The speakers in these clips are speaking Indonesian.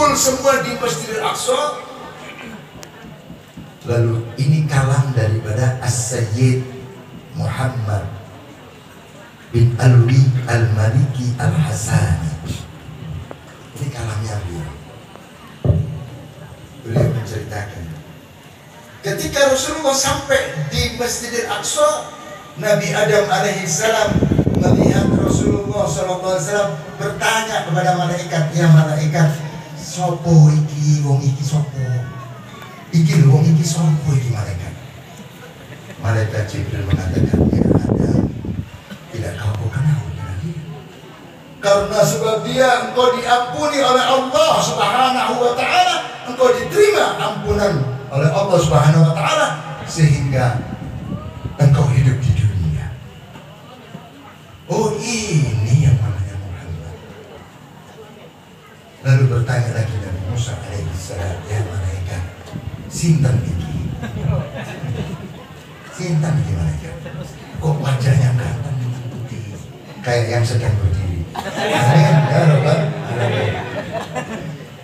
kumpul semua di Masjidil Aqsa. Lalu ini kalam daripada As-Sayyid Muhammad bin Alwi Al-Maliki Al-Hasani. Ini kalamnya beliau menceritakan ketika Rasulullah sampai di Masjidil Aqsa, Nabi Adam alaihissalam melihat Rasulullah SAW bertanya kepada malaikat, ya malaikat, sopo iki wong iki sopo? Iki wong iki sopo iki malaikat? Malaikat Jibril mengatakan, ya Adam, tidak kau kenal dengan dia, karena sebab dia engkau diampuni oleh Allah Subhanahu wa ta'ala, engkau diterima ampunan oleh Allah Subhanahu wa ta'ala, sehingga engkau hidup di dunia. Oh, ini yang namanya Muhammad. Lalu bertanya lagi Nabi Musa alaihissalam, ya malaikat, sinten iki? Sinten iki malaikat? Kok wajahnya ganteng dengan putih, kayak yang sedang berdiri? Amin ya Rabbal alamin.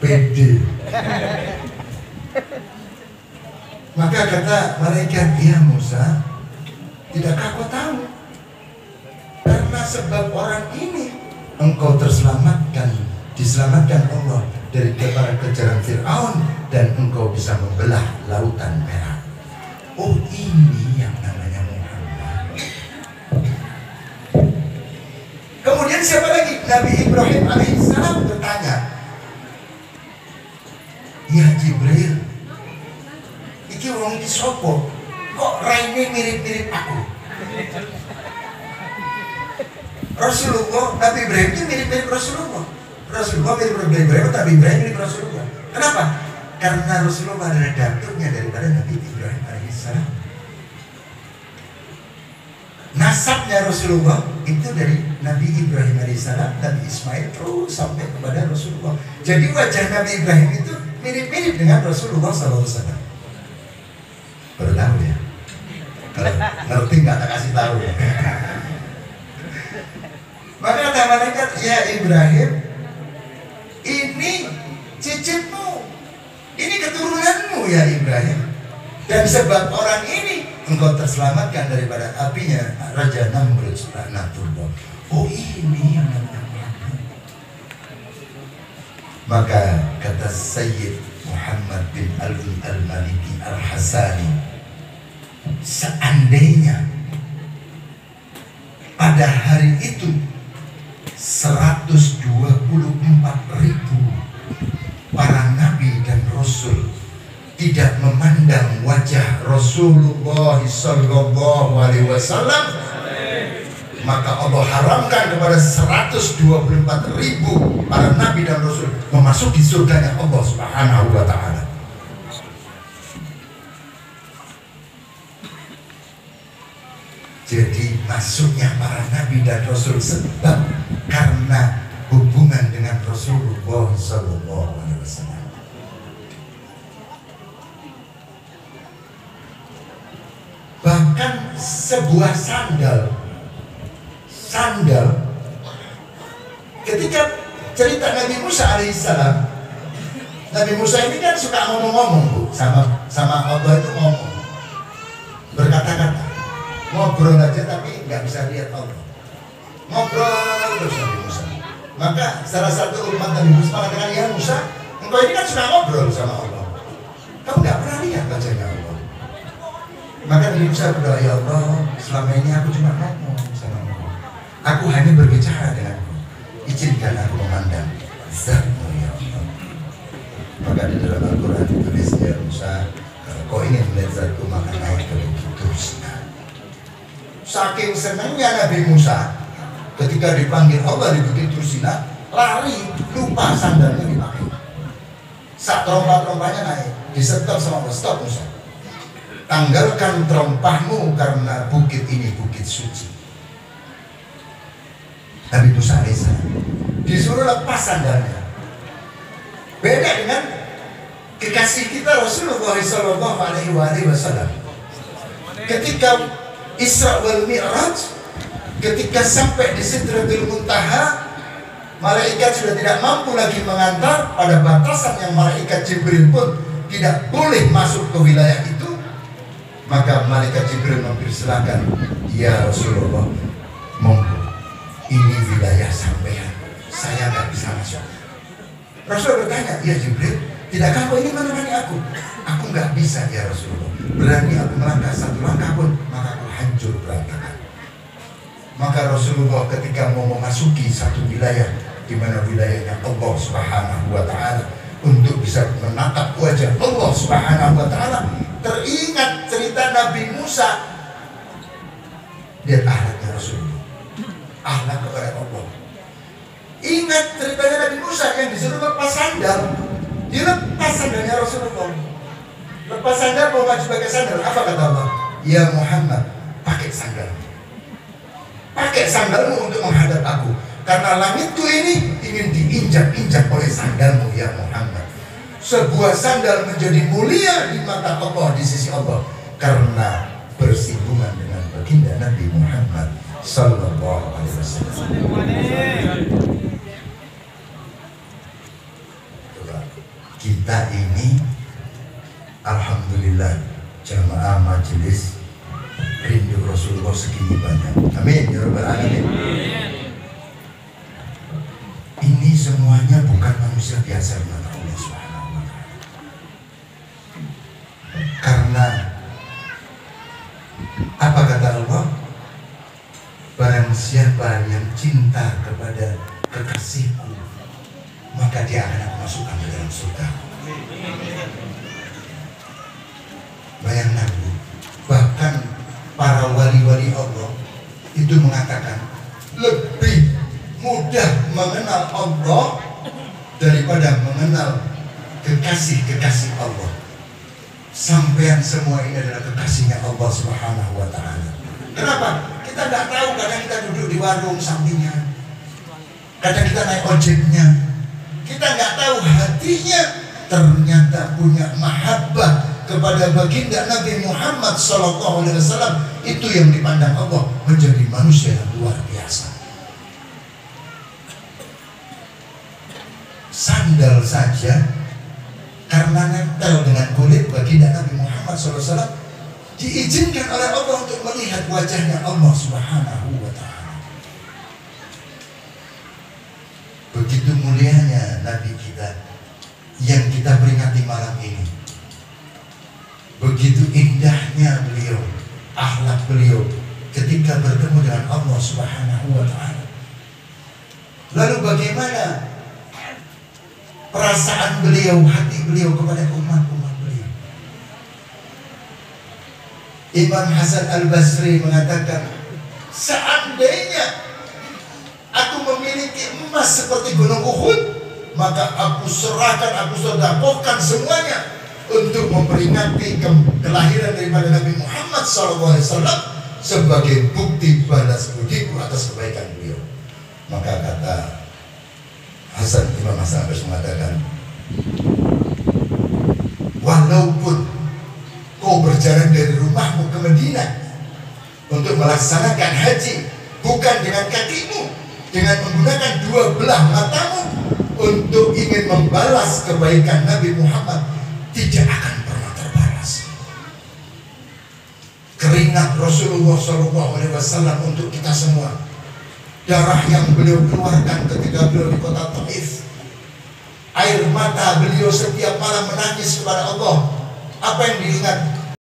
Pede. Maka kata malaikat, ya Musa, tidakkah kau tahu? Karena sebab orang ini engkau diselamatkan Allah dari kejaran Fir'aun, dan engkau bisa membelah lautan merah. Oh, ini yang namanya Muhammad. Kemudian siapa lagi? Nabi Ibrahim alaihissalam bertanya, ya Jibril, iki wong iki sopo? Kok raine mirip-mirip aku? Rasulullah, Nabi Ibrahim itu mirip-mirip Rasulullah. Rasulullah mirip Ibrahim, Nabi Ibrahim mirip Rasulullah. Kenapa? Karena Rasulullah adalah datuknya daripada Nabi Ibrahim alaihissalam. Nasabnya Rasulullah itu dari Nabi Ibrahim alaihissalam, Nabi Ismail, terus sampai kepada Rasulullah. Jadi wajah Nabi Ibrahim itu mirip-mirip dengan Rasulullah SAW. Baru tahu ya? Kalau ngerti nggak tak kasih tahu ya. Maka kata malaikat, ya Ibrahim, ini cicitmu, ini keturunanmu ya Ibrahim. Dan sebab orang ini engkau terselamatkan daripada apinya Raja Namrud laknatullah. Oh, ini yang namanya. Maka kata Sayyid Muhammad bin Alwi Al-Maliki Al-Hasani, seandainya pada hari itu 124.000 para nabi dan rasul tidak memandang wajah Rasulullah sallallahu alaihi wasallam, maka Allah haramkan kepada 124.000 para nabi dan rasul memasuki surganya Allah Subhanahu wa ta'ala. Jadi masuknya para nabi dan rasul sebab karena hubungan dengan Rasulullah sallallahu alaihi wasallam. Bahkan sebuah sandal ketika cerita Nabi Musa alaihissalam, Nabi Musa ini kan suka ngomong-ngomong Bu, sama Allah itu ngomong, berkata-kata, ngobrol aja tapi nggak bisa lihat Allah, ngobrol terus Nabi Musa. Maka salah satu umat Nabi Musa mengatakan, ya Musa, engkau ini kan suka ngobrol sama Allah, kamu nggak pernah lihat wajahnya Allah. Maka Nabi Musa berdoa, ya Allah, selama ini aku cuma ngomong sama Allah, aku hanya berbicara denganmu, izinkan aku memandang zatmu ya Allah. Maka di dalam Al-Quran ditulis, ya Musa, kalau kau ingin melihat zatku maka naik ke Bukit Tursina. Saking senangnya Nabi Musa, ketika dipanggil Allah di Bukit Tursina, lari, lupa sandalnya dipakai. Saat trompa-trompanya naik, disetop sama Allah, stop Musa, tanggalkan terompahmu karena bukit ini bukit suci. Nabi Musa alaihissalam disuruh lepas sandalnya. Beda dengan kekasih kita Rasulullah sallallahu alaihi wasallam. Ketika Isra wal Mi'raj, ketika sampai di Sidratul Muntaha, Malaikat sudah tidak mampu lagi mengantar, pada batasan yang malaikat Jibril pun tidak boleh masuk ke wilayah itu. Maka malaikat Jibril mempersilahkan, ya Rasulullah, monggo, ini wilayah sampean, saya nggak bisa masuk. Rasul bertanya, ya Jibril, tidakkah kau ingin menemani aku? Aku nggak bisa ya Rasulullah. Berani aku melangkah satu langkah pun, maka aku hancur berantakan. Maka Rasulullah ketika mau memasuki satu wilayah, di mana wilayahnya Allah Subhanahu wa Ta'ala, untuk bisa menatap wajah Allah Subhanahu wa Ta'ala, teringat cerita Nabi Musa. Lihat akhlaknya Rasulullah, akhlak kepada Allah. Ingat ceritanya Nabi Musa yang disuruh lepas sandal. Dilepas sandalnya Rasulullah. Lepas sandal, mau maju pakai sandal. Apa kata Allah? Ya Muhammad, pakai sandal. Pakai sandalmu untuk menghadap aku, karena langitku ini ingin diinjak-injak oleh sandalmu ya Muhammad. Sebuah sandal menjadi mulia di mata Allah, di sisi Allah, karena bersinggungan dengan baginda Nabi Muhammad Sallallahu Alaihi Wasallam. Kita ini alhamdulillah jamaah majelis rindu Rasulullah segini banyak. Amin ya rabbal alamin. Ini semuanya bukan manusia biasa di mata Allah Subhanahu wa Ta'ala. Karena apa kata Allah? Barang siapa yang cinta kepada kekasihku, maka dia akan aku masukkan ke dalam surga. Bayangkan, bahkan para wali-wali Allah itu mengatakan lebih mudah mengenal Allah daripada mengenal kekasih-kekasih Allah. Sampean semua ini adalah kekasihnya Allah Subhanahu wa Ta'ala. Kenapa? Kita tidak tahu, kadang kita duduk di warung sampingnya, kadang kita naik ojeknya, kita nggak tahu hatinya ternyata punya mahabbah kepada baginda Nabi Muhammad Sallallahu Alaihi Wasallam. Itu yang dipandang Allah menjadi manusia yang luar biasa. Sandal saja karena nempel dengan kulit baginda Nabi Muhammad SAW diizinkan oleh Allah untuk melihat wajahnya Allah Subhanahu wa Ta'ala. Begitu mulianya Nabi kita yang kita peringati malam ini. Begitu indahnya beliau, akhlak beliau ketika bertemu dengan Allah Subhanahu wa Ta'ala. Lalu bagaimana perasaan beliau, hati beliau kepada umat-umat beliau? Imam Hasan Al-Basri mengatakan, seandainya aku memiliki emas seperti gunung Uhud, maka aku serahkan, aku sedekahkan semuanya untuk memperingati kelahiran daripada Nabi Muhammad SAW sebagai bukti balas budiku atas kebaikan beliau. Maka kata Imam Hasan Al-Basri mengatakan, walaupun kau berjalan dari rumahmu ke Madinah untuk melaksanakan haji bukan dengan kakimu, dengan menggunakan dua belah matamu untuk ingin membalas kebaikan Nabi Muhammad, tidak akan pernah terbalas. Keringat Rasulullah SAW untuk kita semua, darah yang beliau keluarkan ketika beliau di kota Taif, air mata beliau setiap malam menangis kepada Allah. Apa yang diingat?